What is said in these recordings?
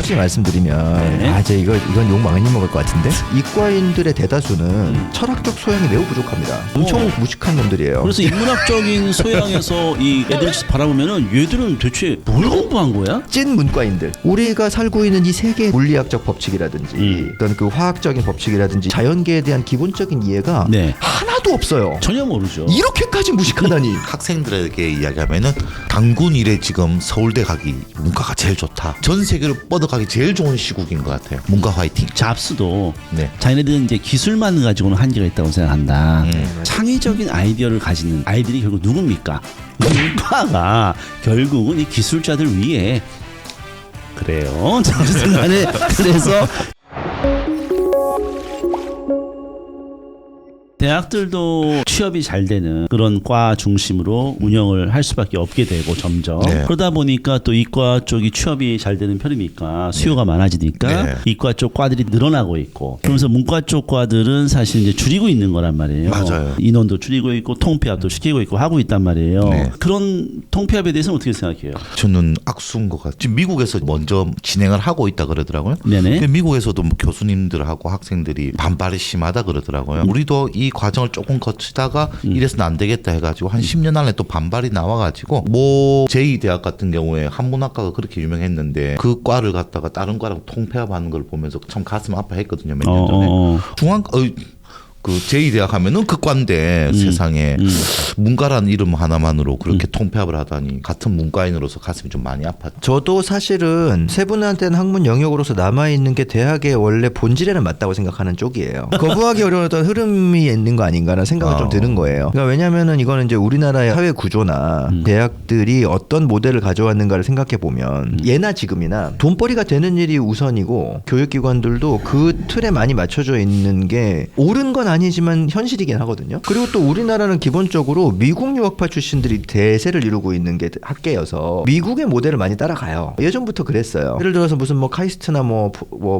솔직히 말씀드리면 네. 이제 이건 욕 많이 먹을 것 같은데 이과인들의 대다수는 철학적 소양이 매우 부족합니다. 엄청 무식한 놈들이에요. 그래서 인문학적인 소양에서 이 애들 바라보면은 얘들은 대체 뭘 공부한 거야? 찐 문과인들, 우리가 살고 있는 이 세계의 물리학적 법칙이라든지 어떤 그 화학적인 법칙이라든지 자연계에 대한 기본적인 이해가 네. 하나도 없어요. 전혀 모르죠. 이렇게까지 무식하다니. 학생들에게 이야기하면은 단군 이래 지금 서울대 가기 문과가 제일 좋다. 전 세계를 뻗어가기 제일 좋은 시국인 것 같아요. 문과 화이팅. 잡스도 네. 자기네들은 이제 기술만 가지고는 한계가 있다고 생각한다. 창의적인 아이디어를 가지는 아이들이 결국 누굽니까? 문과가 결국은 이 기술자들 위해 그래요. 그래서 대학들도 취업이 잘 되는 그런 과 중심으로 운영을 할 수밖에 없게 되고 점점 네. 그러다 보니까 또 이과 쪽이 취업이 잘 되는 편이니까 수요가 많아지니까 네. 이과 쪽 과들이 늘어나고 있고 그러면서 문과 쪽 과들은 사실 이제 줄이고 있는 거란 말이에요. 맞아요. 인원도 줄이고 있고 통폐합도 시키고 있고 하고 있단 말이에요. 네. 그런 통폐합에 대해서는 어떻게 생각해요? 저는 악수인 것 같아요. 지금 미국에서 먼저 진행을 하고 있다 그러더라고요. 네네. 근데 미국에서도 뭐 교수님들하고 학생들이 반발이 심하다 그러더라고요. 우리도 이 과정을 조금 거치다가 이래서는 안 되겠다 해가지고 한 10년 안에 또 반발이 나와가지고 뭐 제2대학 같은 경우에 한문학과가 그렇게 유명했는데 그 과를 갖다가 다른 과랑 통폐합하는 걸 보면서 참 가슴 아파했거든요. 몇 년 전에. 그 제2대학 하면은 그 과인데 세상에 문과라는 이름 하나만으로 그렇게 통폐합을 하다니 같은 문과인으로서 가슴이 좀 많이 아팠죠. 저도 사실은 세 분한테는 학문 영역으로서 남아있는 게 대학의 원래 본질에는 맞다고 생각하는 쪽이에요. 거부하기 어려운 어떤 흐름이 있는 거 아닌가라는 생각이 좀 드는 거예요. 그러니까 왜냐면은 이거는 이제 우리나라의 사회 구조나 대학들이 어떤 모델을 가져왔는가를 생각해 보면 예나 지금이나 돈벌이가 되는 일이 우선이고 교육기관들도 그 틀에 많이 맞춰져 있는 게 옳은 건 아니지만 현실이긴 하거든요. 그리고 또 우리나라는 기본적으로 미국 유학파 출신들이 대세를 이루고 있는 게 학계여서 미국의 모델을 많이 따라가요. 예전부터 그랬어요. 예를 들어서 무슨 뭐 카이스트나 뭐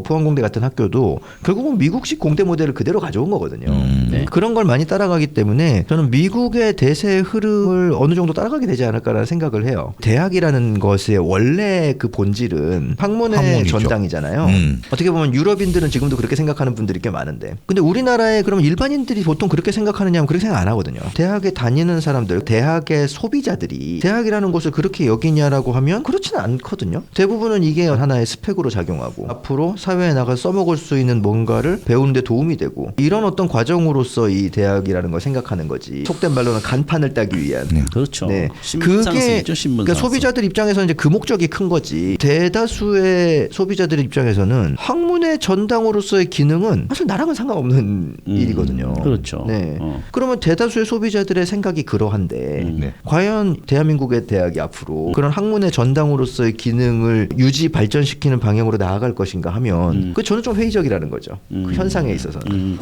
포항공대 같은 학교도 결국은 미국식 공대 모델을 그대로 가져온 거거든요. 네. 그런 걸 많이 따라가기 때문에 저는 미국의 대세의 흐름을 어느 정도 따라가게 되지 않을까라는 생각을 해요. 대학이라는 것의 원래 그 본질은 학문의 학문이죠. 전당이잖아요. 어떻게 보면 유럽인들은 지금도 그렇게 생각하는 분들이 꽤 많은데 근데 우리나라에 그럼 일반인들이 보통 그렇게 생각하느냐 하면 그렇게 생각 안 하거든요. 대학에 다니는 사람들, 대학의 소비자들이 대학이라는 곳을 그렇게 여기냐라고 하면 그렇지는 않거든요. 대부분은 이게 하나의 스펙으로 작용하고 앞으로 사회에 나가서 써먹을 수 있는 뭔가를 배우는 데 도움이 되고 이런 어떤 과정으로서 이 대학이라는 걸 생각하는 거지. 속된 말로는 간판을 따기 위한. 그렇죠. 네. 신분상승이죠. 신분상승. 그러니까 소비자들 입장에서는 이제 그 목적이 큰 거지. 대다수의 소비자들 입장에서는 학문의 전당으로서의 기능은 사실 나랑은 상관없는 일이거든요. 그렇죠. 네. 그러면 대다수의 소비자들의 생각이 그러한데 네. 과연 대한민국의 대학이 앞으로 그런 학문의 전당으로서의 기능을 유지 발전시키는 방향으로 나아갈 것인가 하면 그 저는 좀 회의적이라는 거죠. 그 현상에 있어서는.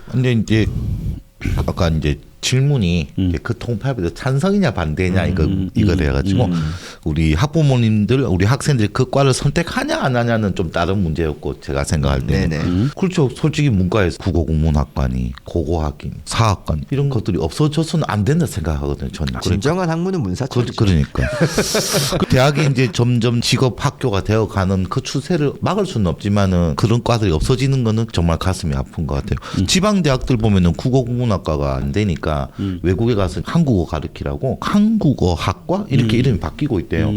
근데 이제 아까 이제 질문이 이제 그 통폐합에 대해서 찬성이냐 반대냐 이거 돼가지고 우리 학부모님들 우리 학생들이 그 과를 선택하냐 안 하냐는 좀 다른 문제였고 제가 생각할 때는 그렇죠. 솔직히 문과에서 국어국문학과니 고고학인 사학관 이런 것들이 없어져서는 안 된다 생각하거든요. 저는 진정한 학문은 문사처. 그러니까 그 대학이 이제 점점 직업 학교가 되어가는 그 추세를 막을 수는 없지만은 그런 과들이 없어지는 거는 정말 가슴이 아픈 것 같아요. 지방 대학들 보면은 국어국문학과가 안 되니까 외국에 가서 한국어 가르치라고 한국어학과 이렇게 이름이 바뀌고 있대요.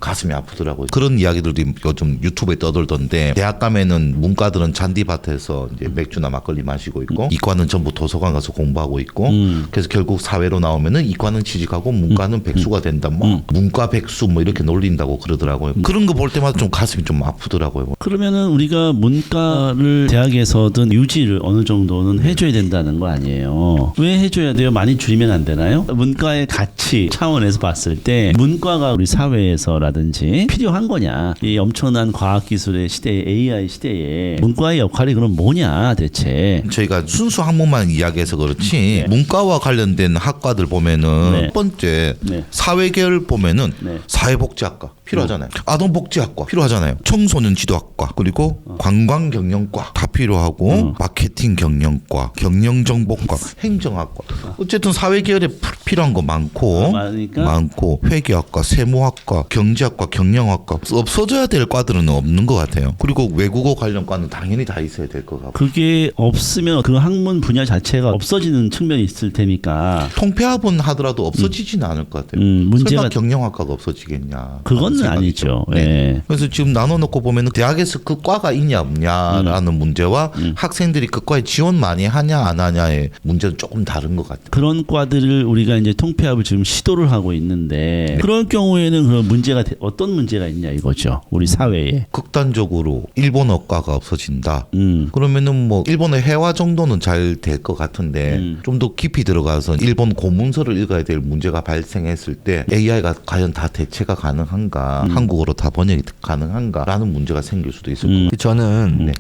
가슴이 아프더라고요. 그런 이야기들이 요즘 유튜브에 떠돌던데 대학 가면은 문과들은 잔디밭에서 이제 맥주나 막걸리 마시고 있고 이과는 전부 도서관 가서 공부하고 있고 그래서 결국 사회로 나오면은 이과는 취직하고 문과는 백수가 된다. 뭐 문과 백수 뭐 이렇게 놀린다고 그러더라고요. 그런 거 볼 때마다 좀 가슴이 좀 아프더라고요. 그러면은 우리가 문과를 대학에서든 유지를 어느 정도는 해줘야 된다는 거 아니에요. 왜 해줘야 돼요? 많이 줄이면 안 되나요? 문과의 가치 차원에서 봤을 때 문과가 우리 사회에서라든지 필요한 거냐? 이 엄청난 과학기술의 시대에 AI 시대에 문과의 역할이 그럼 뭐냐 대체? 저희가 순수 학문만 이야기해서 그렇지 문과와 관련된 학과들 보면은 첫 번째 사회계열 보면은 사회복지학과 필요하잖아요. 아동복지학과 필요하잖아요. 청소년지도학과 그리고 관광경영과 다 필요하고 마케팅경영과 경영정보과 행정학과 어쨌든 사회 계열에 필요한 거 많고 많고 회계학과, 세무학과, 경제학과, 경영학과 없어져야 될 과들은 없는 것 같아요. 그리고 외국어 관련 과는 당연히 다 있어야 될 것 같고. 그게 없으면 그 학문 분야 자체가 없어지는 측면이 있을 테니까. 통폐합은 하더라도 없어지지는 않을 것 같아요. 문제가 설마 경영학과가 없어지겠냐? 그건 아니죠. 네. 예. 그래서 지금 나눠놓고 보면 대학에서 그 과가 있냐 없냐라는 문제와 학생들이 그 과에 지원 많이 하냐 안 하냐의 문제는 조금 다른 것 같아요. 그런 과들을 우리가 이제 통폐합을 지금 시도를 하고 있는데 그럴 경우에는 그런 문제가 어떤 문제가 있냐 이거죠. 우리 사회에. 극단적으로 일본어과가 없어진다. 그러면은 뭐 일본어 회화 정도는 잘 될 것 같은데 좀 더 깊이 들어가서 일본 고문서를 읽어야 될 문제가 발생했을 때 AI가 과연 다 대체가 가능한가, 한국어로 다 번역이 가능한가라는 문제가 생길 수도 있을 것 같아요. 저는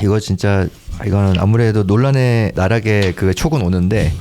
이거 진짜 이거는 아무래도 논란의 나락에 그 촉은 오는데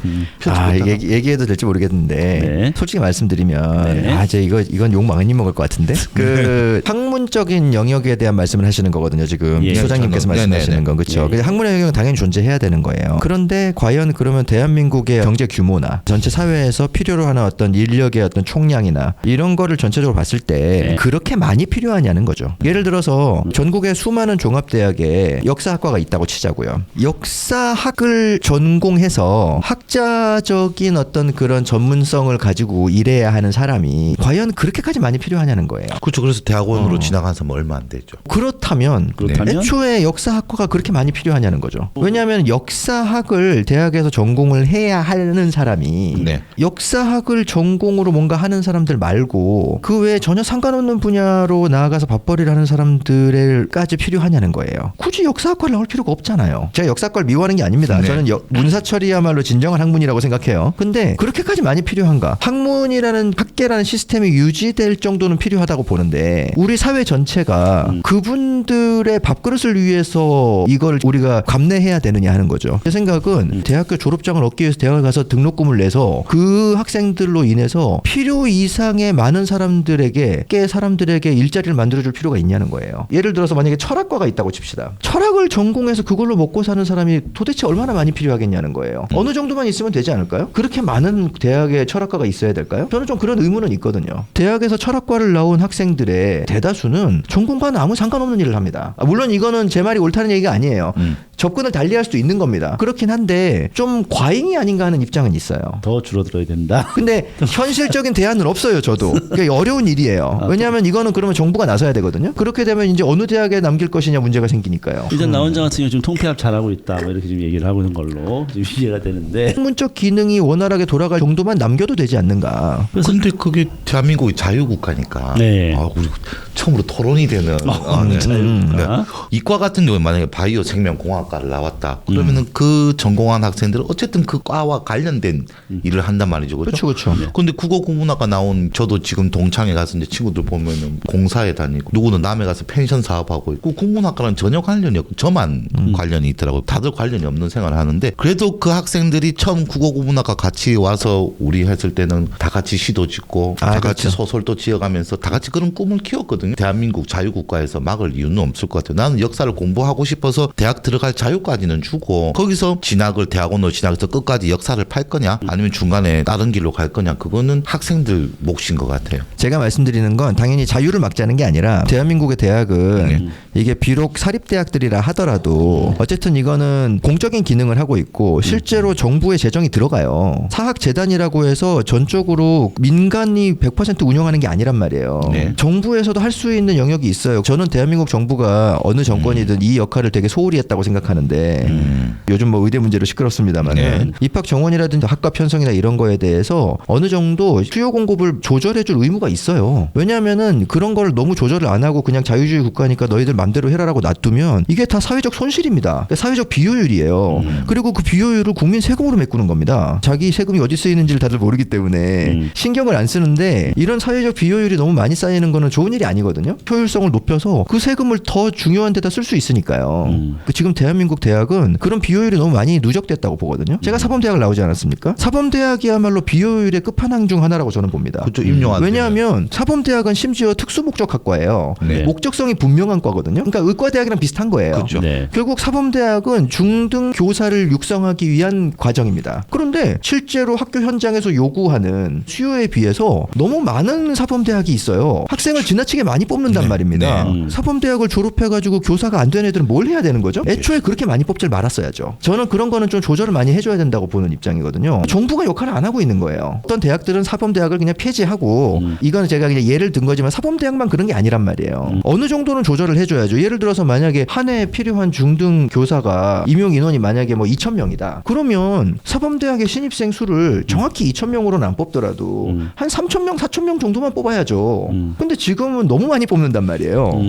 얘기해도 될지 모르겠는데 네. 솔직히 말씀드리면 이제 이건 욕 많이 먹을 것 같은데 그 학문적인 영역에 대한 말씀을 하시는 거거든요 지금 소장님께서 말씀하시는 건 그렇죠. 학문의 영역은 당연히 존재해야 되는 거예요. 그런데 과연 그러면 대한민국의 경제 규모나 전체 사회에서 필요로 하는 어떤 인력의 어떤 총량이나 이런 거를 전체적으로 봤을 때 그렇게 많이 필요하냐는 거죠. 예를 들어서 전국의 수많은 종합대학에 역사학과가 있다고 치자고요. 역사학을 전공해서 학자적인 어떤 그런 전문성을 가지고 일해야 하는 사람이 과연 그렇게까지 많이 필요하냐는 거예요. 그렇죠. 그래서 대학원으로 지나간 사람 얼마 안 되죠. 그렇다면 애초에 역사학과가 그렇게 많이 필요하냐는 거죠. 왜냐하면 역사학을 대학에서 전공을 해야 하는 사람이 역사학을 전공으로 뭔가 하는 사람들 말고 그 외에 전혀 상관없는 분야로 나아가서 밥벌이를 하는 사람들까지 필요하냐는 거예요. 굳이 역사학과를 나올 필요가 없잖아요. 제가 역사과를 미워하는 게 아닙니다. 저는 문사철이야말로 진정한 학문이라고 생각해요. 근데 그렇게까지 많이 필요한가? 학문이라는 학계라는 시스템이 유지될 정도는 필요하다고 보는데 우리 사회 전체가 그분들의 밥그릇을 위해서 이걸 우리가 감내해야 되느냐 하는 거죠. 제 생각은 대학교 졸업장을 얻기 위해서 대학을 가서 등록금을 내서 그 학생들로 인해서 필요 이상의 많은 사람들에게 일자리를 만들어줄 필요가 있냐는 거예요. 예를 들어서 만약에 철학과가 있다고 칩시다. 철학을 전공해서 그걸로 먹고 사는 사람이 도대체 얼마나 많이 필요하겠냐는 거예요. 어느 정도만 있으면 되지 않을까요? 그렇게 많은 대학에 철학과가 있어야 될까요? 저는 좀 그런 의문은 있거든요. 대학에서 철학과를 나온 학생들의 대다수는 전공과는 아무 상관없는 일을 합니다. 물론 이거는 제 말이 옳다는 얘기가 아니에요. 접근을 달리할 수도 있는 겁니다. 그렇긴 한데 좀 과잉이 아닌가 하는 입장은 있어요. 더 줄어들어야 된다. 근데 현실적인 대안은 없어요. 저도. 그게 어려운 일이에요. 왜냐하면 이거는 그러면 정부가 나서야 되거든요. 그렇게 되면 이제 어느 대학에 남길 것이냐 문제가 생기니까요. 일단 나 혼자 같은 경우 지금 통폐합 잘하고 있다 뭐 이렇게 지금 얘기를 하고 있는 걸로 지금 이해가 되는데 학문적 기능이 원활하게 돌아갈 정도만 남겨도 되지 않는가. 근데 그게 대한민국이 자유국가니까 우리 처음으로 토론이 되는 이과 같은 경우에 만약에 바이오 생명공학과를 나왔다 그러면은 그 전공한 학생들은 어쨌든 그 과와 관련된 일을 한단 말이죠. 그렇죠. 근데 국어국문학과 나온 저도 지금 동창회 가서 이제 친구들 보면은 공사에 다니고 누구는 남해 가서 펜션 사업하고 있고 국문학과는 전혀 관련이 없고 저만 관련이 있더라고요. 다들 관련이 없는 생활을 하는데 그래도 그 학생들이 처음 국어국문학과 같이 와서 우리 했을 때는 다 같이 시도 짓고 다 같이 소설도 지어가면서 다 같이 그런 꿈을 키웠거든요. 대한민국 자유국가에서 막을 이유는 없을 것 같아요. 나는 역사를 공부하고 싶어서 대학 들어갈 자유까지는 주고 거기서 대학원으로 진학해서 끝까지 역사를 팔 거냐 아니면 중간에 다른 길로 갈 거냐 그거는 학생들 몫인 것 같아요. 제가 말씀드리는 건 당연히 자유를 막자는 게 아니라 대한민국의 대학은 이게 비록 사립대학들이라 하더라도 어쨌든 이거는 공적인 기능을 하고 있고 실제로 정부의 재정이 들어가요. 사학재단이라고 해서 전적으로 민간이 100% 운영하는 게 아니란 말이에요. 정부에서도 할 수 있는 영역이 있어요. 저는 대한민국 정부가 어느 정권이든 이 역할을 되게 소홀히 했다고 생각하는데 요즘 뭐 의대 문제로 시끄럽습니다만 입학 정원이라든지 학과 편성이나 이런 거에 대해서 어느 정도 수요 공급을 조절해줄 의무가 있어요. 왜냐하면은 그런 걸 너무 조절을 안 하고 그냥 자유주의 국가니까 너희들 맘대로 해라라고 놔두면 이게 다 사회적 손실입니다. 사회적 비효율이에요. 그리고 그 비효율을 국민 세금으로 메꾸는 겁니다. 자기 세금이 어디 쓰이는지를 다들 모르기 때문에 신경을 안 쓰는데 이런 사회적 비효율이 너무 많이 쌓이는 거는 좋은 일이 아니거든요. 효율성을 높여서 그 세금을 더 중요한 데다 쓸 수 있으니까요. 지금 대한민국 대학은 그런 비효율이 너무 많이 누적됐다고 보거든요. 제가 사범대학을 나오지 않았습니까? 사범대학이야말로 비효율의 끝판왕 중 하나라고 저는 봅니다. 그렇죠. 임용한. 왜냐하면 사범대학은 심지어 특수목적학과예요. 네. 목적성이 분명한 과거든요. 그러니까 의과대학이랑 비슷한 거예요. 그렇죠. 네. 결국 사범대학은 중등 교사를 육성하기 위한 과정입니다. 그런데 실제로 학교 현장에서 요구하는 수요에 비해서 너무 많은 사범대학이 있어요. 학생을 지나치게 많이 뽑는단 네. 말입니다. 네. 사범대학을 졸업해가지고 교사가 안 된 애들은 뭘 해야 되는 거죠? 애초에 그렇게 많이 뽑질 말았어야죠. 저는 그런 거는 좀 조절을 많이 해줘야 된다고 보는 입장이거든요. 정부가 역할을 안 하고 있는 거예요. 어떤 대학들은 사범대학을 그냥 폐지하고 이건 제가 그냥 예를 든 거지만 사범대학만 그런 게 아니란 말이에요. 어느 정도는 조절을 해줘야죠. 예를 들어서 만약에 한 해에 필요한 중등 교사가 임용 인원이 만약에 뭐 2,000명이다. 그러면 사범대학의 신입생 수를 정확히 2,000명으로는 안 뽑더라도 한 3,000명, 4,000명 정도만 뽑아야죠. 근데 지금은 너무 많이 뽑는단 말이에요.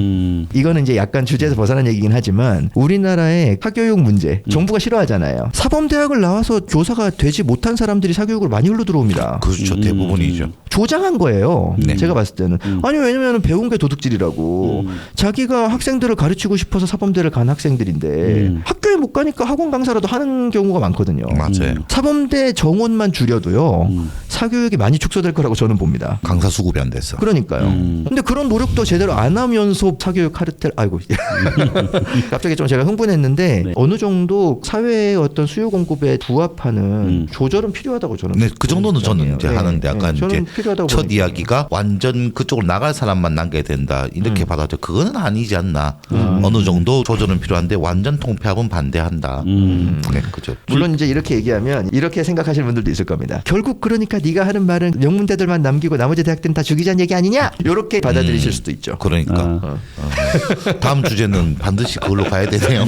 이거는 이제 약간 주제에서 벗어난 얘기긴 하지만 우리나라의 사교육 문제 정부가 싫어하잖아요. 사범대학을 나와서 교사가 되지 못한 사람들이 사교육을 많이 흘러 들어옵니다. 그렇죠. 대부분이죠. 조장한 거예요. 네. 제가 봤을 때는. 아니 왜냐면 배운 게 도둑질이라고. 자기가 학생들을 가르치고 싶어서 사범대를 간 학생들인데 학교에 못 가니까 학원 강사라도 하는 경우가 많거든요. 맞아요. 사범대 정원만 줄여도요. 사교육이 많이 축소될 거라고 저는 봅니다. 강사 수급이 안 됐어. 그러니까요. 근데 그런 노력도 제대로 안 하면서 사교육 카르텔 아이고 갑자기 좀 제가 흥분했는데 네. 어느 정도 사회의 어떤 수요 공급에 부합하는 조절은 필요하다고 저는 네, 그 정도는 저는 이제 네, 하는데 네, 약간 저는 이제 필요하다고 첫 보는 이야기가 완전 그쪽으로 나갈 사람만 남겨야 된다 이렇게 받아도 그거는 아니지 않나. 어느 정도 조절은 필요한데 완전 통폐합은 반대한다. 네, 그죠. 물론 이제 이렇게 얘기하면 이렇게 생각하시는 분들도 있을 겁니다. 결국 그러니까 네가 하는 말은 명문대들만 남기고 나머지 대학들은 다 죽이자는 얘기 아니냐? 이렇게 받아들이실 수도 있죠. 그러니까 다음 주제는 반드시 그걸로 가야 되네요.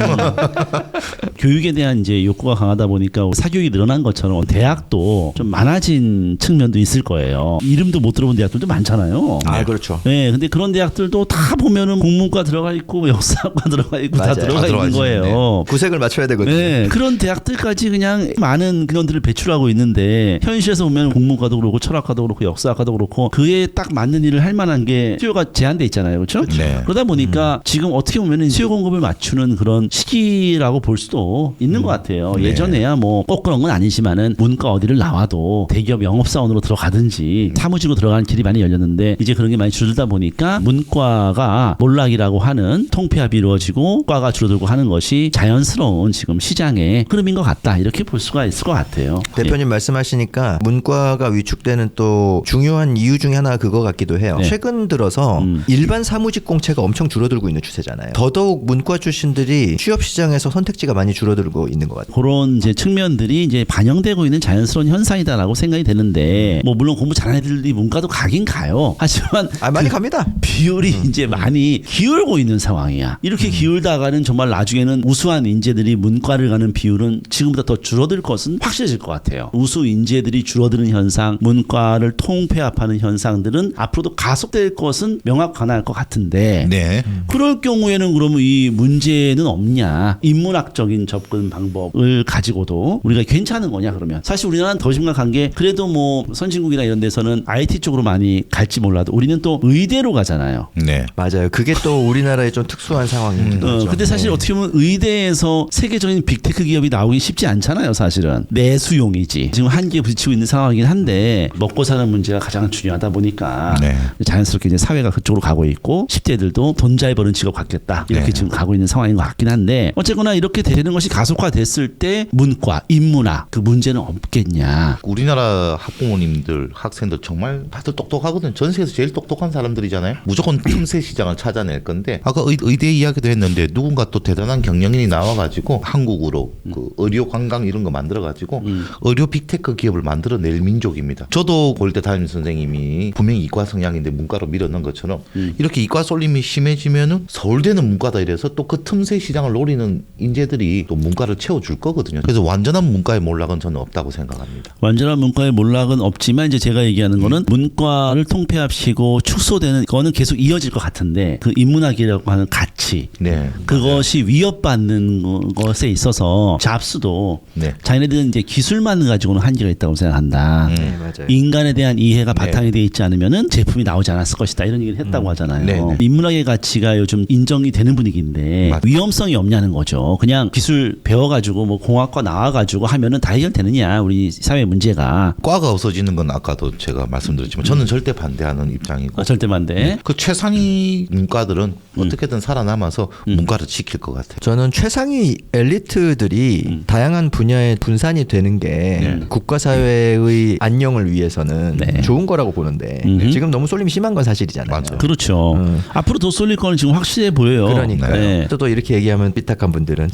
교육에 대한 이제 욕구가 강하다 보니까 사교육이 늘어난 것처럼 대학도 좀 많아진 측면도 있을 거예요. 이름도 못 들어본 대학들도 많잖아요. 아 그렇죠. 네, 근데 그런 대학들도 다 보면은 국문과 들어가 있고 역사과 들어가 있고 다 맞아요. 들어가 다 있는 들어가 거예요. 구색을 맞춰야 되거든요. 네, 그런 대학들까지 그냥 많은 인원들을 배출하고 있는데 현실에서 보면 국문과도 그렇고 철학과도 그렇고 역사학과도 그렇고 그에 딱 맞는 일을 할 만한 게 수요가 제한돼 있잖아요, 그렇죠? 네. 그러다 보니까 지금 어떻게 보면 수요 공급을 맞추는 그런 시기라고 볼 수도 있는 것 같아요. 네. 예전에야 뭐 꼭 그런 건 아니지만은 문과 어디를 나와도 대기업 영업사원으로 들어가든지 사무직으로 들어가는 길이 많이 열렸는데 이제 그런 게 많이 줄어들다 보니까 문과가 몰락이라고 하는 통폐합이 이루어지고 과가 줄어들고 하는 것이 자연스러운 지금 시장의 흐름인 것 같다 이렇게 볼 수가 있을 것 같아요. 대표님 말씀하시니까 문과가 위축되는 또 중요한 이유 중에 하나가 그거 같기도 해요. 네. 최근 들어서 일반 사무직 공채가 엄청 줄어들고 있는 추세잖아요. 더더욱 문과 출신들이 취업 시장에서 선택지가 많이 줄어들고 있는 것 같아요. 그런 이제 측면들이 이제 반영되고 있는 자연스러운 현상이다라고 생각이 되는데 뭐 물론 공부 잘하는 애들이 문과도 가긴 가요. 하지만 많이 갑니다. 비율이 이제 많이 기울고 있는 상황이야. 이렇게 기울다가는 정말 나중에는 우수한 인재들이 문과를 가는 비율은 지금보다 더 줄어들 것은 확실해질 것 같아요. 우수 인재들이 줄어드는 현상, 문과를 통폐합하는 현상들은 앞으로도 가속될 것은 명확할 것 같은데 네. 그럴 경우에는 그러면 이 문제는 없냐? 인문학적인 접근 방법을 가지고도 우리가 괜찮은 거냐 그러면 사실 우리나라는 더 심각한 게 그래도 뭐 선진국이나 이런 데서는 IT 쪽으로 많이 갈지 몰라도 우리는 또 의대로 가잖아요. 네. 맞아요. 그게 또 우리나라의 좀 특수한 상황인 거죠. 근데 사실 어떻게 보면 의대에서 세계적인 빅테크 기업이 나오기 쉽지 않잖아요, 사실은. 내수용이지. 지금 한계에 부딪히고 있는 상황이긴 한데 먹고 사는 문제가 가장 중요하다 보니까 네. 자연스럽게 이제 사회가 그쪽으로 가고 있고 10대들도 돈 잘 버는 직업 갖겠다. 이렇게 네. 지금 가고 있는 상황인 것 같긴 한데 어쨌거나 이렇게 되는 것이 가속화됐을 때 문과, 인문학 그 문제는 없겠냐. 우리나라 학부모님들, 학생들 정말 다들 똑똑하거든요. 전 세계에서 제일 똑똑한 사람들이잖아요. 무조건 틈새 시장을 찾아낼 건데 아까 의대 이야기도 했는데 누군가 또 대단한 경영인이 나와가지고 한국으로 그 의료 관광 이런 거 만들어가지고 의료 빅테크 기업을 만들어낼 민족입니다. 저도 고일대 담임 선생님이 분명히 이과 성향인데 문과로 밀어넣은 것처럼 이렇게 이과 쏠림이 심해지면은 서울대는 문과다 이래서 또 그 틈새 시장을 노리는 인재들이 또 문과를 채워줄 거거든요. 그래서 완전한 문과의 몰락은 저는 없다고 생각합니다. 완전한 문과의 몰락은 없지만 이제 제가 얘기하는 거는 문과를 통폐합시고 축소되는 거는 계속 이어질 것 같은데 그 인문학이라고 하는 가치 네. 그것이 위협받는 것에 있어서 잡스도 네. 자기네들은 이제 기술만 가지고는 한계가 있다고 생각한다. 네, 맞아요. 인간에 대한 이해가 네. 바탕이 돼 있지 않으면은 제품이 나오지 않았을 것이다 이런 얘기를 했다고 하잖아요. 네, 네. 인문학의 가치가 요즘 인정이 되는 분위기인데 맞아요. 위험성이 없냐는 거죠. 그냥 기술 배워가지고 뭐 공학과 나와가지고 하면은 다 해결되느냐 우리 사회 문제가. 과가 없어지는 건 아까도 제가 말씀드렸지만 저는 절대 반대하는 입장이고 절대 반대. 그 최상위 문과들은 어떻게든 살아남아서 문과를 지킬 것 같아요. 저는 최상위 엘리트들이 다양한 분야에 분산이 되는 게 국가 사회의 안녕을 위해서는 네. 좋은 거라고 보는데 지금 너무 쏠림이 심한 건 사실이잖아요. 맞아요. 그렇죠. 앞으로 더 쏠릴 거는 지금 확실해 보여요. 그러니까요. 네. 또 이렇게 얘기하면 삐딱한 분들은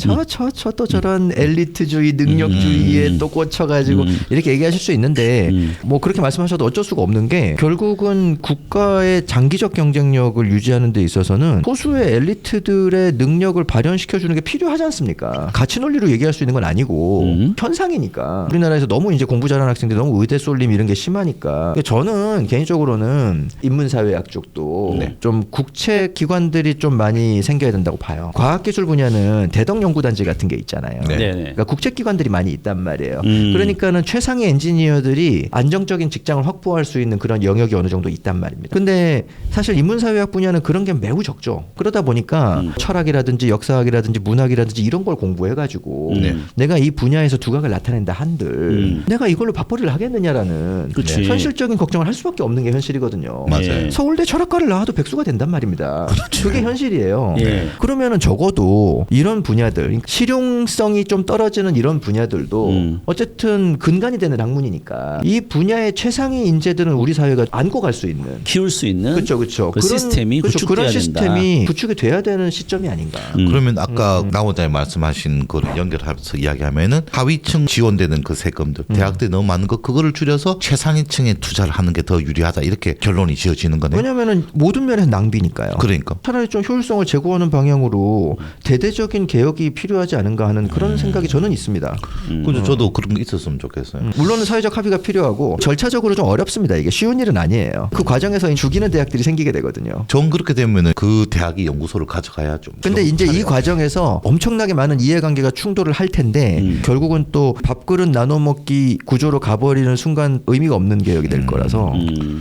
또 저런 엘리트주의, 능력주의에 또 꽂혀가지고 이렇게 얘기하실 수 있는데 뭐 그렇게 말씀하셔도 어쩔 수가 없는 게 결국은 국가의 장기적 경쟁력을 유지하는 데 있어서는 소수의 엘리트들의 능력을 발현시켜주는 게 필요하지 않습니까? 가치 논리로 얘기할 수 있는 건 아니고 현상이니까 우리나라에서 너무 이제 공부 잘하는 학생들 너무 의대 쏠림 이런 게 심하니까 저는 개인적으로는 인문사회학 쪽도 좀 국책 기관들이 좀 많이 생겨야 된다고 봐요. 과학기술 분야는 대덕연구단지 같은 게 있잖아요. 네. 네. 그러니까 국책기관들이 많이 있단 말이에요. 그러니까는 최상의 엔지니어들이 안정적인 직장을 확보할 수 있는 그런 영역이 어느 정도 있단 말입니다. 근데 사실 인문사회학 분야는 그런 게 매우 적죠. 그러다 보니까 철학이라든지 역사학이라든지 문학이라든지 이런 걸 공부해가지고 내가 이 분야에서 두각을 나타낸다 한들 내가 이걸로 밥벌이를 하겠느냐라는 그치. 현실적인 걱정을 할 수밖에 없는 게 현실이거든요. 맞아요. 서울대 철학과를 나와도 백수가 된단 말입니다. 그게 현실이에요. 예. 그러면은 적어도 이런 분야들 실용성이 좀 떨어지는 이런 분야들도 어쨌든 근간이 되는 학문이니까 이 분야의 최상위 인재들은 우리 사회가 안고 갈 수 있는 키울 수 있는 그렇죠. 그 시스템이 그런 구축돼야 시스템이 된다. 구축이 돼야 되는 시점이 아닌가. 그러면 아까 나오자에 말씀하신 거를 연결해서 이야기하면은 하위층 지원되는 그 세금들 대학들이 너무 많은 거 그거를 줄여서 최상위층에 투자를 하는 게 더 유리하다 이렇게 결론이 지어지는 거네요. 왜냐하면은 모든 면에서 낭비니까요. 그러니까 차라리 좀 효율성을 제고하는 방향으로 대대적인 개혁이 필요하지 않은가 하는 그런 생각이 저는 있습니다. 근데 저도 그런 게 있었으면 좋겠어요. 물론 사회적 합의가 필요하고 절차적으로 좀 어렵습니다. 이게 쉬운 일은 아니에요. 그 과정에서 죽이는 대학들이 생기게 되거든요. 전 그렇게 되면은 그 대학이 연구소를 가져가야 좀. 근데 이제 이 과정에서 엄청나게 많은 이해관계가 충돌을 할 텐데 결국은 또 밥그릇 나눠 먹기 구조로 가버리는 순간 의미가 없는 개혁이 될 거라서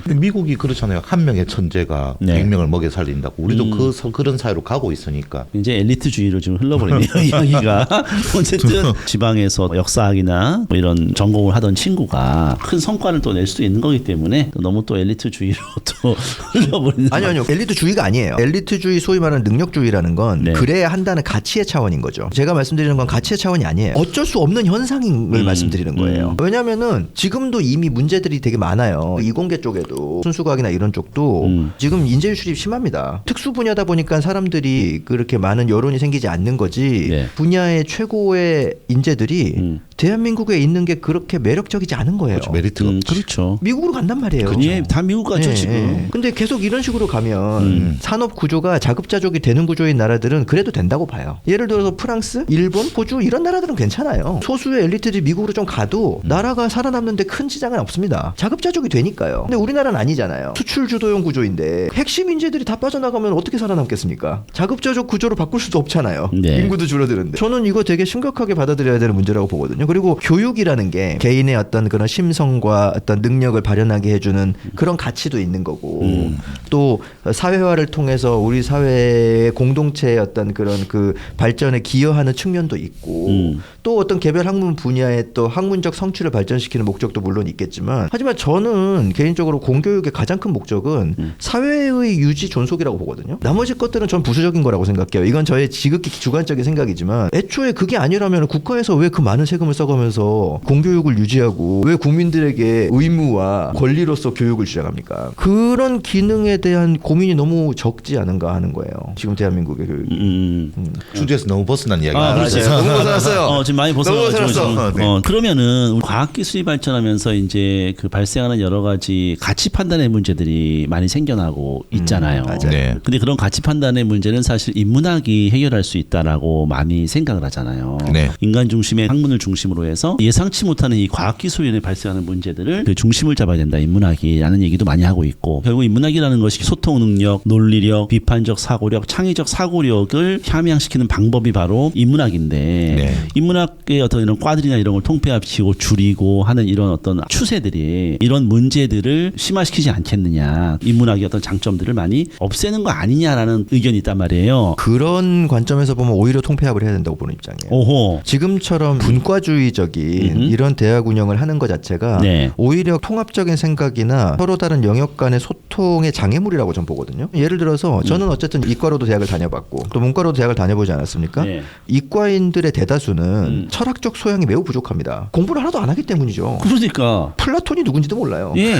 근데 미국이 그렇잖아요. 한 명의 천재가 네. 100명을 먹여 살린다고. 우리도 그런 사회로 가고 있으니까. 이제 엘리트주의로 지금 흘러버리네요 이야기가. 어쨌든 지방에서 역사학이나 뭐 이런 전공을 하던 친구가 큰 성과를 또 낼 수도 있는 거기 때문에 너무 또 엘리트주의로 또 흘러버리는. 아니요. 엘리트주의가 아니에요. 엘리트주의 소위 말하는 능력주의라는 건 네. 그래야 한다는 가치의 차원인 거죠. 제가 말씀드리는 건 가치의 차원이 아니에요. 어쩔 수 없는 현상을 말씀드리는 거예요. 왜냐하면은 지금도 이미 문제들이 되게 많아요. 이공계 쪽에도 순수과학이나 이런 쪽도 지금 인재 유출이 심합니다. 특수 분야다 보니까 사람들이 그렇게 많은 여론이 생기지 않는 거지 네. 분야의 최고의 인재들이 대한민국에 있는 게 그렇게 매력적이지 않은 거예요. 그렇죠. 메리트가 없지. 그렇죠. 미국으로 간단 말이에요. 예, 다 미국 가죠 예, 지금. 예. 근데 계속 이런 식으로 가면 산업 구조가 자급자족이 되는 구조인 나라들은 그래도 된다고 봐요. 예를 들어서 프랑스, 일본, 호주 이런 나라들은 괜찮아요. 소수의 엘리트들이 미국으로 좀 가도 나라가 살아남는데 큰 지장은 없습니다. 자급자족이 되니까요. 근데 우리나라는 아니잖아요. 수출 주도형 구조인데 핵심 인재들이 다 빠져나가면 어떻게 살아남겠습니까? 자급자족 구조로 바꿀 수도 없잖아요. 네. 인구도 줄어드는데. 저는 이거 되게 심각하게 받아들여야 되는 문제라고 보거든요. 그리고 교육이라는 게 개인의 어떤 그런 심성과 어떤 능력을 발현하게 해주는 그런 가치도 있는 거고 또 사회화를 통해서 우리 사회의 공동체의 어떤 그런 그 발전에 기여하는 측면도 있고 또 어떤 개별 학문 분야의 또 학문적 성취를 발전시키는 목적도 물론 있겠지만 하지만 저는 개인적으로 공교육의 가장 큰 목적은 사회의 유지 존속이라고 보거든요. 나머지 것들은 전 부수적인 거라고 생각해요. 이건 저의 지극히 주관적인 생각이지만 애초에 그게 아니라면 국가에서 왜 그 많은 세금을 써가면서 공교육을 유지하고 왜 국민들에게 의무와 권리로서 교육을 주장합니까? 그런 기능에 대한 고민이 너무 적지 않은가 하는 거예요. 지금 대한민국의 교육이. 주제에서 너무 벗어난 이야기. 그렇죠. 너무 벗어났어요. 지금 많이 너무 벗어나가지고 벗어났어. 지금. 그러면은 우리 과학기술이 발전하면서 이제 그 발생하는 여러 가지 가치 판단의 문제들이 많이 생겨나고 있잖아요. 맞아요. 네. 근데 그런 가치 판단의 문제는 사실 인문학이 해결할 수 있다라고 많이 생각을 하잖아요. 네. 인간 중심의 학문을 중심으로 중심으로 해서 예상치 못하는 이 과학기술에 발생하는 문제들을 그 중심을 잡아야 된다. 인문학이라는 얘기도 많이 하고 있고 결국 인문학이라는 것이 소통 능력, 논리력, 비판적 사고력, 창의적 사고력을 함양시키는 방법이 바로 인문학인데 네. 인문학의 어떤 이런 과들이나 이런 걸 통폐합시키고 줄이고 하는 이런 어떤 추세들이 이런 문제들을 심화시키지 않겠느냐. 인문학의 어떤 장점들을 많이 없애는 거 아니냐라는 의견이 있단 말이에요. 그런 관점에서 보면 오히려 통폐합을 해야 된다고 보는 입장이에요. 오호. 지금처럼 분과주의적인 이런 대학 운영을 하는 것 자체가 네. 오히려 통합적인 생각이나 서로 다른 영역 간의 소통의 장애물이라고 전 보거든요. 예를 들어서 저는 어쨌든 이과로도 대학을 다녀봤고 또 문과로도 대학을 다녀보지 않았습니까? 네. 이과인들의 대다수는 철학적 소양이 매우 부족합니다. 공부를 하나도 안 하기 때문이죠. 그러니까. 플라톤이 누군지도 몰라요. 예.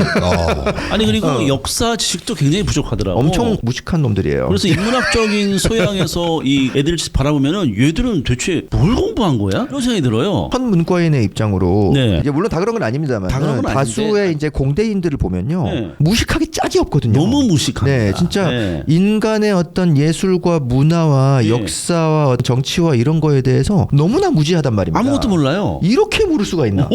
아니 그리고 역사 지식도 굉장히 부족하더라고. 엄청 무식한 놈들이에요. 그래서 인문학적인 소양에서 이 애들을 바라보면은 얘들은 대체 뭘 공부한 거야? 이런 생각이 들어요. 현 문과인의 입장으로 네. 이제 물론 다 그런 건 아닙니다만 다 그런 건 다수의 아닌데. 이제 공대인들을 보면요 네. 무식하기 짝이 없거든요. 너무 무식합니다. 네, 진짜 네. 인간의 어떤 예술과 문화와 네. 역사와 정치와 이런 거에 대해서 너무나 무지하단 말입니다. 아무것도 몰라요. 이렇게 모를 수가 있나?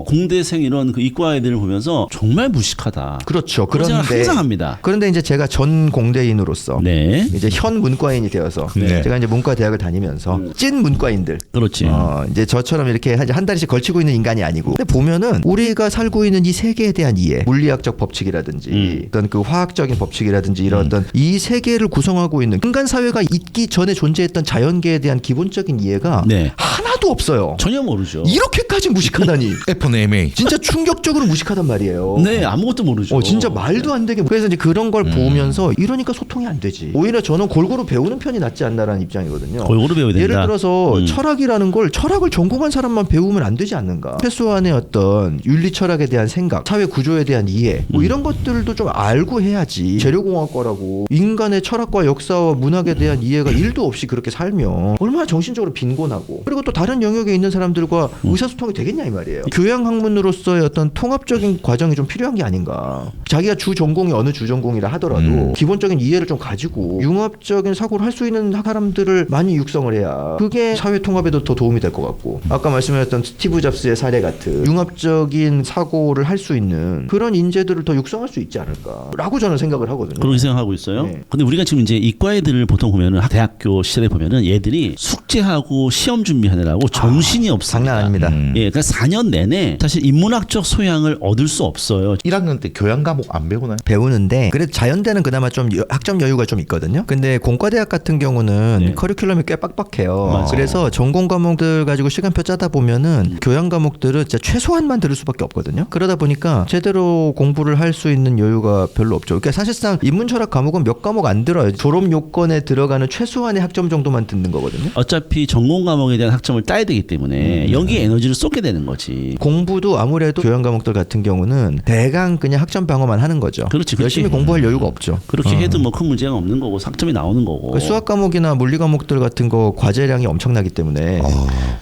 공대생 이런 그 이과 애들을 보면서 정말 무식하다. 그렇죠. 그런 생각을 그런데 항상 합니다. 그런데 이제 제가 전 공대인으로서 네. 이제 현 문과인이 되어서 네. 제가 이제 문과 대학을 다니면서 찐 문과인들 그렇지. 이제 저처럼 이렇게 한 달씩 걸치고 있는 인간이 아니고 근데 보면은 우리가 살고 있는 이 세계에 대한 이해 물리학적 법칙이라든지 어떤 그 화학적인 법칙이라든지 이런 어떤 이 세계를 구성하고 있는 인간 사회가 있기 전에 존재했던 자연계에 대한 기본적인 이해가 네. 하나도 없어요. 전혀 모르죠. 이렇게까지 무식하다니 F&MA. 진짜 충격적으로 무식하단 말이에요. 네, 아무것도 모르죠. 진짜 말도 안 되게. 그래서 이제 그런 걸 보면서 이러니까 소통이 안 되지. 오히려 저는 골고루 배우는 편이 낫지 않나라는 입장이거든요. 골고루 배워야 된다. 예를 들어서 철학이라는 걸 철학을 전공한 사람만 배우면 안 되지 않는가. 최소한의 어떤 윤리 철학에 대한 생각, 사회 구조에 대한 이해, 뭐 이런 것들도 좀 알고 해야지. 재료공학과라고 인간의 철학과 역사와 문학에 대한 이해가 1도 없이 그렇게 살면 얼마나 정신적으로 빈곤하고 그리고 또 다른 영역에 있는 사람들과 의사소통이 되겠냐 이 말이에요. 교양학문으로서의 어떤 통합적인 과정이 좀 필요한 게 아닌가. 자기가 주 전공이 어느 주 전공이라 하더라도 기본적인 이해를 좀 가지고 융합적인 사고를 할 수 있는 사람들을 많이 육성을 해야 그게 사회 통합에도 더 도움이 될 것 같고 아까 말씀하셨던 스티브 잡스의 사례 같은 융합적인 사고를 할 수 있는 그런 인재들을 더 육성할 수 있지 않을까라고 저는 생각을 하거든요. 그렇게 생각하고 있어요. 네. 근데 우리가 지금 이제 이과 애들을 보통 보면은 대학교 시절에 보면은 얘들이 숙제하고 시험 준비하느라고 정신이 없습니다. 장난 아닙니다. 예, 그러니까 4년 내내 사실 인문학적 소양을 얻을 수 없어요. 1학년 때 교양 과목 안 배우나요? 배우는데 그래도 자연대는 그나마 좀 학점 여유가 좀 있거든요. 근데 공과대학 같은 경우는 네. 커리큘럼이 꽤 빡빡해요. 맞아요. 그래서 전공 과목들 가지고 시간표 짜다 보면은 교양 과목들은 진짜 최소한만 들을 수밖에 없거든요. 그러다 보니까 제대로 공부를 할 수 있는 여유가 별로 없죠. 그러니까 사실상 인문철학 과목은 몇 과목 안 들어요. 졸업 요건에 들어가는 최소한의 학점 정도만 듣는 거거든요. 어차피 전공 과목에 대한 학점을 따야 되기 때문에 여기에 에너지를 쏟게 되는 거지. 공부도 아무래도 교양 과목들 같은 경우는 대강 그냥 학점 방어만 하는 거죠. 그렇지, 그렇지. 열심히 공부할 여유가 없죠. 그렇게 해도 뭐 큰 문제가 없는 거고 학점이 나오는 거고. 그 수학 과목이나 물리 과목들 같은 거 과제량이 엄청나기 때문에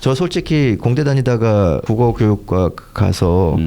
저 솔직히 공대 다니다가 국어교육과 가서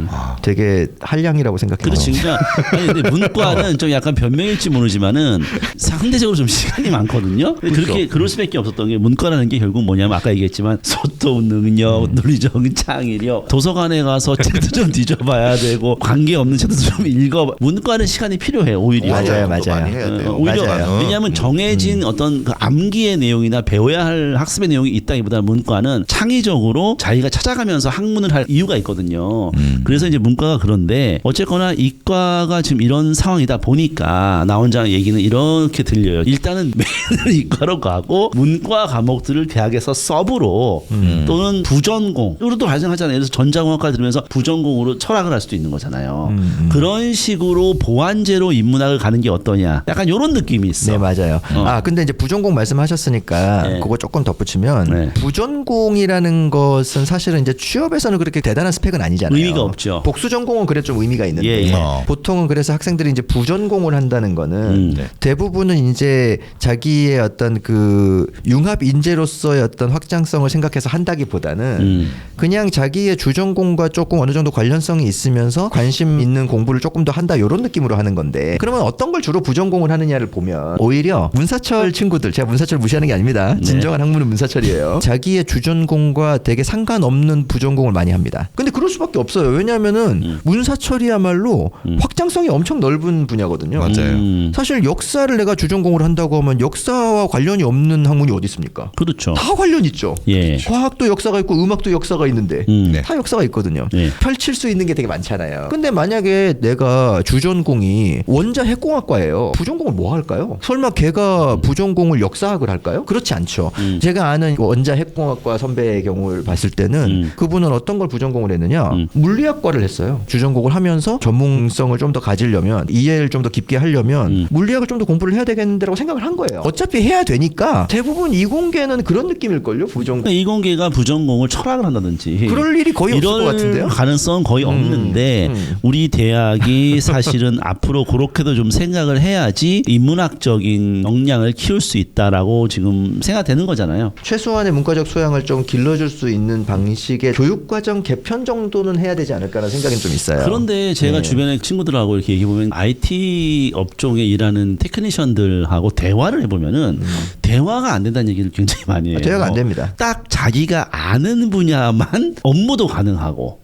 되게 한량이라고 생각해요. 그렇지. 그러니까 아니, 근데 문과는 좀 약간 변명일지 모르지만은 상대적으로 좀 시간이 많거든요. 근데 그렇게 그럴 수밖에 없었던 게 문과라는 게 결국 뭐냐면 아까 얘기했지만 소통 능력, 논리적 창의력, 도서관에 가서 책도 좀 뒤져봐야 되고 관계 없는 책도 좀 읽어. 문과는 시간이 필요해 오히려. 맞아요. 많이 해야 돼요. 오히려 맞아요. 왜냐하면 정해진 어떤 그 암기의 내용이나 배워야 할 학습의 내용이 있다기보다 문과는 창의적으로 자기가 찾아가면서 학문을 할 이유가 있거든요. 그래서 이제 문과가 그런데 어쨌거나 이과가 지금 이런 상황이다 보니까 나 혼자 얘기는 이렇게 들려요. 일단은 매일 이과로 가고 문과 과목들을 대학에서 서브로 또는 부전공으로도 발생하잖아요. 예를 들어서 전자공학과 들으면서 부전공으로 철학을 할 수도 있는 거잖아요. 그런 식으로 보완제로 인문학을 가는 게 어떠냐. 약간 이런 느낌이 있어. 네, 맞아요. 근데 이제 부전공 말씀하셨으니까 네. 그거 조금 덧붙이면 네. 부전공이라는 것은 사실은 이제 취업에서는 그렇게 대단한 스펙은 아니잖아요. 의미가 없죠. 복수 전공은 그래 좀 의미가 있는데 예, 예. 보통은 그래서 학생들이 이제 부전공을 한다는 거는 네. 대부분은 이제 자기의 어떤 그 융합 인재로서의 어떤 확장성을 생각해서 한다기보다는 그냥 자기의 주전공과 조금 어느 정도 관련성이 있으면서 관심 있는 공부를 조금 더 한다 이런 느낌으로 하는 건데 그러면 어떤 걸 주로 부전공을 하느냐를 보면 오히려 문사철 친구들 제가 문사철 무시하는 게 아닙니다. 네. 진정한 학문은 문사철이에요. 자기의 주전공과 되게 상관없는 부전공을 많이 합니다. 근데 그럴 수밖에 없어요. 왜냐하면은 문사철이야말로 확장성이 엄청 넓은 분야거든요. 맞아요. 사실 역사를 내가 주전공을 한다고 하면 역사와 관련이 없는 학문이 어디 있습니까? 그렇죠. 다 관련 있죠. 예. 과학도 역사가 있고 음악도 역사가 있는데 네. 다 역사가 있거든요. 네. 펼칠 수 있는 게 되게 많잖아요. 근데 만약에 내가 주전공이 원자 핵공학과예요. 부전공을 뭐 할까요? 설마 걔가 부전공을 역사학을 할까요? 그렇지 않죠. 제가 아는 원자 핵공학과 선배의 경우를 봤을 때는 그분은 어떤 걸 부전공을 했느냐? 물리학과를 했어요. 주전공을 하면서 전문성을 좀 더 가지려면 이해를 좀 더 깊게 하려면 물리학을 좀 더 공부를 해야 되겠는데라고 생각을 한 거예요. 어차피 해야 되니까 대부분 이공계는 그런 느낌일걸요. 부전공. 이공계가 부전공을 철학을 한다든지 그럴 일이 거의 없을 것 같은데요. 이럴 가능성은 거의 없는데 우리 대학이 사실은 앞으로 그렇게도 좀 생각을 해야지 인문학적인 역량을 키울 수 있다라고 지금 생각되는 거잖아요. 최소한의 문과적 소양을 좀 길러줄 수 있는 방식의 교육과정 개편 정도는 해야 되지 않을까라는 생각이 좀 있어요. 그런데 제가 주변에 친구들하고 이렇게 얘기해보면 IT 업종에 일하는 테크니션들하고 대화를 해보면은 대화가 안 된다는 얘기를 굉장히 많이 해요. 대화가 안 됩니다. 딱 자기가 아는 분야만 업무도 가능하고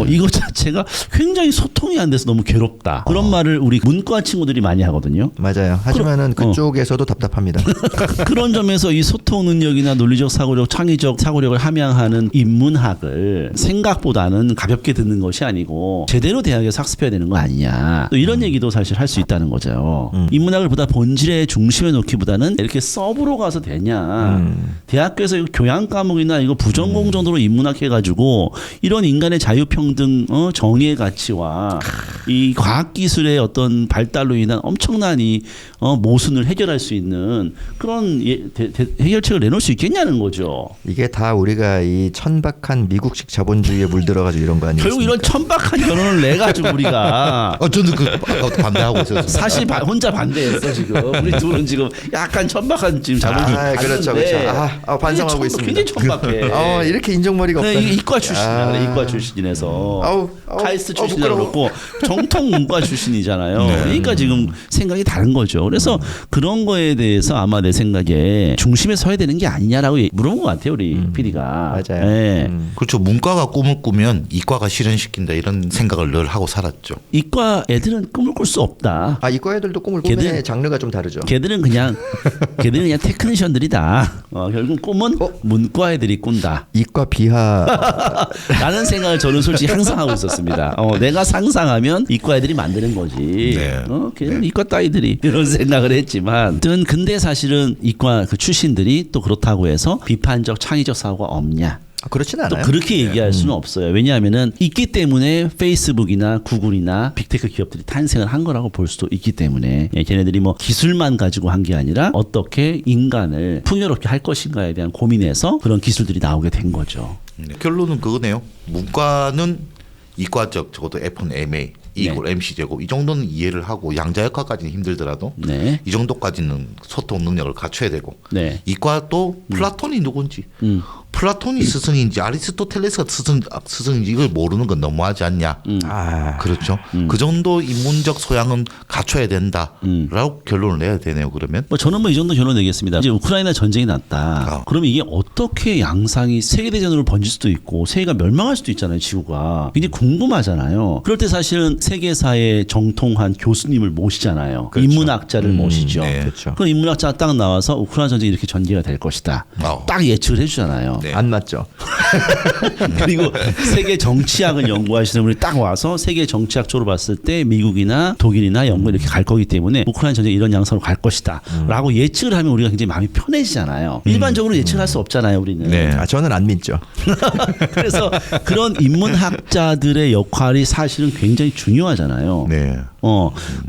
이거 자체가 굉장히 소통이 안 돼서 너무 괴롭다. 그런 말을 우리 문과 친구들이 많이 하거든요. 맞아요. 하지만은 그쪽에서도 답답합니다. 그런 점에서 이 소통 능력이나 논리적 사고력, 창의적 사고력을 함양하는 인문학을 생각보다는 가볍게 듣는 것이 아니고 제대로 대학에서 학습해야 되는 거 아니냐. 또 이런 얘기도 사실 할 수 있다는 거죠. 인문학을 보다 본질의 중심에 놓기보다는 이렇게 서브로 가서 되냐. 대학교에서 이거 교양 과목이나 이거 부전공 정도로 인문학 해가지고 이런 인간의 자유평등, 정의의 가치와 이 과학기술의 어떤 발달로 인한 엄청난 이 모순을 해결할 수 있는 그런 해결책을 내놓을 수 있겠냐는 거죠. 이게 다 우리가 이 천박한 미국식 자본주의에 물들어가지고 이런 거 아니겠습니까? 결국 이런 천박한 결혼을 내 가지고 우리가 저는 그 아까부터 반대하고 있었어요. 사실 혼자 반대했어 지금. 우리 둘은 지금 약간 천박한 지금 자본주의. 그렇죠, 그렇죠. 반성하고 있습니다. 굉장히 천박해. 이렇게 인정머리가 없다. 이과 출신이야. 이과 출신에서 카이스트 출신이라고 그렇고 정통 문과 출신이잖아요. 그러니까 지금 생각이 다른 거죠. 그래서 그런 거에 대해서 아마 내 생각에 중심에 서야 되는 게 아니냐라고 물어본 것 같아요, 우리 PD가. 맞아요. 네. 그렇죠. 문과가 꿈을 꾸면 이과가 실현시킨다 이런 생각을 늘 하고 살았죠. 이과 애들은 꿈을 꿀 수 없다. 이과 애들도 꿈을 꾸는 장르가 좀 다르죠. 걔들은 그냥 테크니션들이다. 결국 꿈은 문과 애들이 꾼다. 이과 비하. 라는 생각을 저는 솔직히 항상 하고 있었습니다. 내가 상상하면 이과 애들이 만드는 거지. 네. 걔는 이과 따위들이 이런 생각을 했지만, 근데 사실은 이과 그 출신들이 또 그렇다고 해서 비판적 창의적 사고가 없냐? 그렇지는 또 않아요. 그렇게 얘기할 수는 없어요. 왜냐하면은 있기 때문에 페이스북이나 구글이나 빅테크 기업들이 탄생을 한 거라고 볼 수도 있기 때문에 걔네들이 뭐 기술만 가지고 한 게 아니라 어떻게 인간을 풍요롭게 할 것인가에 대한 고민에서 그런 기술들이 나오게 된 거죠. 결론은 그거네요. 문과는 이과적 적어도 F1 MA 이걸 MC 제곱 이 정도는 이해를 하고 양자역학까지는 힘들더라도 네. 이 정도까지는 소통 능력을 갖춰야 되고 네. 이과도 플라톤이 누군지 플라톤이 스승인지 아리스토텔레스가 스승인지 이걸 모르는 건 너무하지 않냐. 그렇죠. 그 정도 인문적 소양은 갖춰야 된다라고 결론을 내야 되네요. 그러면 저는 이 정도 결론 내겠습니다. 이제 우크라이나 전쟁이 났다. 그러면 이게 어떻게 양상이 세계대전으로 번질 수도 있고 세계가 멸망할 수도 있잖아요. 지구가. 굉장히 궁금하잖아요. 그럴 때 사실은 세계사의 정통한 교수님을 모시잖아요. 그렇죠. 인문학자를 모시죠. 네. 그렇죠. 그 인문학자가 딱 나와서 우크라이나 전쟁이 이렇게 전개가 될 것이다. 딱 예측을 해주잖아요. 네. 안 맞죠. 그리고 세계 정치학을 연구하시는 분이 딱 와서 세계 정치학 쪽으로 봤을 때 미국이나 독일이나 영국 이렇게 갈 거기 때문에 우크라이나 전쟁이 이런 양상으로 갈 것이다 라고 예측을 하면 우리가 굉장히 마음이 편해지잖아요. 일반적으로 예측을 할 수 없잖아요. 우리는. 네. 저는 안 믿죠. 그래서 그런 인문학자들의 역할이 사실은 굉장히 중요하잖아요. 네.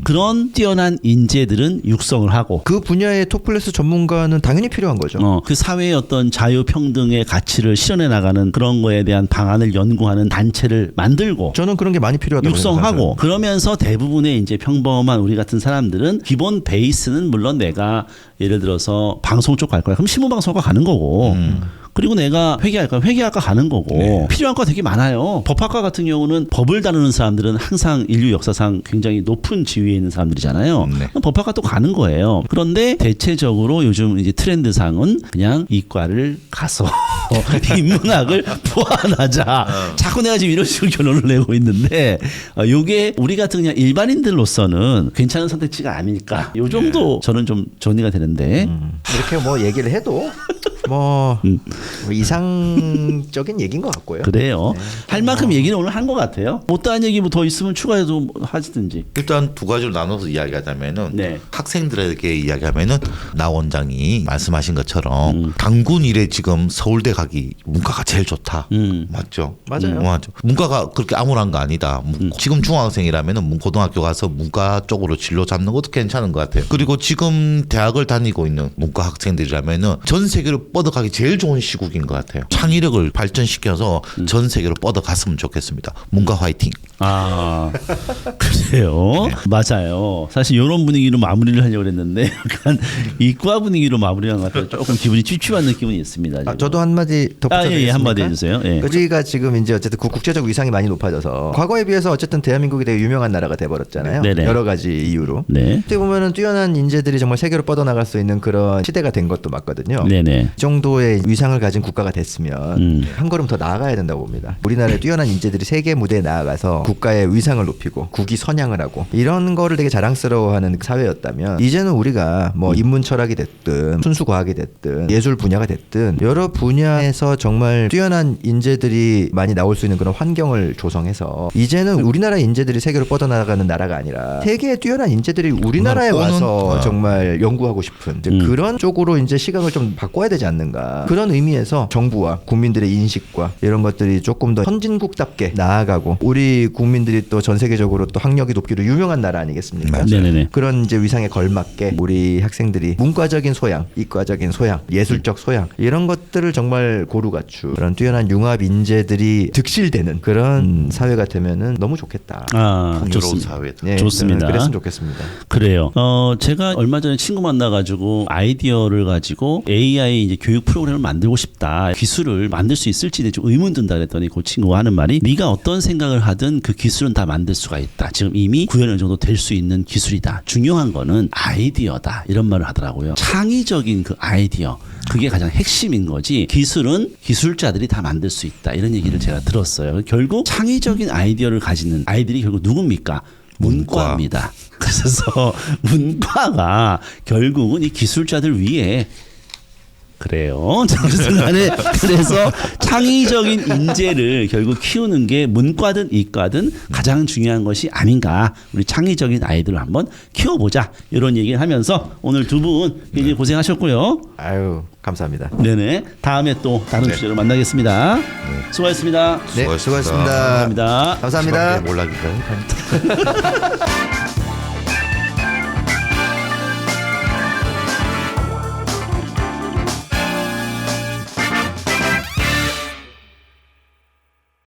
그런 뛰어난 인재들은 육성을 하고 그 분야의 톱클래스 전문가는 당연히 필요한 거죠. 그 사회의 어떤 자유평등의 가치를 실현해 나가는 그런 거에 대한 방안을 연구하는 단체를 만들고 저는 그런 게 많이 필요하다고 육성하고 생각하죠. 그러면서 대부분의 이제 평범한 우리 같은 사람들은 기본 베이스는 물론 내가 예를 들어서 방송 쪽 갈 거야. 그럼 신문방송과 가는 거고 그리고 내가 회계학과 가는 거고 네. 필요한 거 되게 많아요. 법학과 같은 경우는 법을 다루는 사람들은 항상 인류 역사상 굉장히 높은 지위에 있는 사람들이잖아요. 네. 그럼 법학과 또 가는 거예요. 그런데 대체적으로 요즘 이제 트렌드상은 그냥 이과를 가서 인문학을 보완하자. 자꾸 내가 지금 이런 식으로 결론을 내고 있는데 요게 우리 같은 그냥 일반인들로서는 괜찮은 선택지가 아닐까. 요 정도 저는 좀 정리가 되는데. 이렇게 뭐 얘기를 해도 뭐 이상적인 얘기인 것 같고요. 그래요. 할 만큼 얘기는 오늘 한 것 같아요. 못다한 얘기 뭐 더 있으면 추가해도 뭐 하시든지. 일단 두 가지로 나눠서 이야기하자면은 네. 학생들에게 이야기하면은 나 원장이 말씀하신 것처럼 단군 일에 지금 서울대 가기 문과가 제일 좋다. 맞죠? 맞아요. 맞죠. 문과가 그렇게 암울한 거 아니다. 지금 중학생이라면은 고등학교 가서 문과 쪽으로 진로 잡는 것도 괜찮은 것 같아요. 그리고 지금 대학을 다니고 있는 문과 학생들이라면은 전 세계로 뻗어가기 제일 좋은 시국인 것 같아요. 창의력을 발전시켜서 전 세계로 뻗어갔으면 좋겠습니다. 문과 화이팅. 아 그래요. 맞아요. 사실 이런 분위기로 마무리를 하려고 했는데 약간 이과 분위기로 마무리한 것 같아서 조금 기분이 찝찝한 느낌은 있습니다. 지금. 저도 한마디 덧붙여도 예, 되겠습니까? 한마디 해주세요. 예. 우리가 지금 이제 어쨌든 국제적 위상이 많이 높아져서 과거에 비해서 어쨌든 대한민국이 되게 유명한 나라가 돼버렸잖아요. 네네. 여러 가지 이유로. 네. 어떻게 보면은 뛰어난 인재들이 정말 세계로 뻗어나갈 수 있는 그런 시대가 된 것도 맞거든요. 네네. 이 정도의 위상을 가진 국가가 됐으면 한 걸음 더 나아가야 된다고 봅니다. 우리나라의 뛰어난 인재들이 세계 무대에 나아가서 국가의 위상을 높이고 국위 선양을 하고 이런 거를 되게 자랑스러워하는 사회였다면 이제는 우리가 뭐 인문 철학이 됐든 순수 과학이 됐든 예술 분야가 됐든 여러 분야에서 정말 뛰어난 인재들이 많이 나올 수 있는 그런 환경을 조성해서 이제는 우리나라 인재들이 세계로 뻗어나가는 나라가 아니라 세계의 뛰어난 인재들이 우리나라에 와서 정말 연구하고 싶은 이제 그런 쪽으로 이제 시각을 좀 바꿔야 되지 않는가. 그런 의미에서 정부와 국민들의 인식과 이런 것들이 조금 더 선진국답게 나아가고 우리 국민들이 또 전 세계적으로 또 학력이 높기로 유명한 나라 아니겠습니까? 네네네. 그런 이제 위상에 걸맞게 우리 학생들이 문과적인 소양, 이과적인 소양, 예술적 소양 이런 것들을 정말 고루 갖춘 그런 뛰어난 융합 인재들이 득실되는 그런 사회가 되면은 너무 좋겠다. 아 풍요로운 좋습니다. 사회다. 네, 좋습니다. 저는 그랬으면 좋겠습니다. 그래요. 제가 얼마 전에 친구 만나가지고 아이디어를 가지고 AI 이제 교육 프로그램을 만들고 싶다. 기술을 만들 수 있을지 좀 의문 든다 그랬더니 그 친구가 하는 말이 네가 어떤 생각을 하든 그 기술은 다 만들 수가 있다. 지금 이미 구현을 정도 될 수 있는 기술이다. 중요한 거는 아이디어다. 이런 말을 하더라고요. 창의적인 그 아이디어. 그게 가장 핵심인 거지. 기술은 기술자들이 다 만들 수 있다. 이런 얘기를 제가 들었어요. 결국 창의적인 아이디어를 가지는 아이들이 결국 누굽니까? 문과입니다. 그래서 문과가 결국은 이 기술자들 위에 그래요. 그래서 창의적인 인재를 결국 키우는 게 문과든 이과든 가장 중요한 것이 아닌가. 우리 창의적인 아이들을 한번 키워보자. 이런 얘기를 하면서 오늘 두 분 굉장히 고생하셨고요. 아유 감사합니다. 네네. 다음에 또 다른 주제로 만나겠습니다. 수고하셨습니다. 네, 수고하셨습니다. 감사합니다. 감사합니다. 몰락이가요.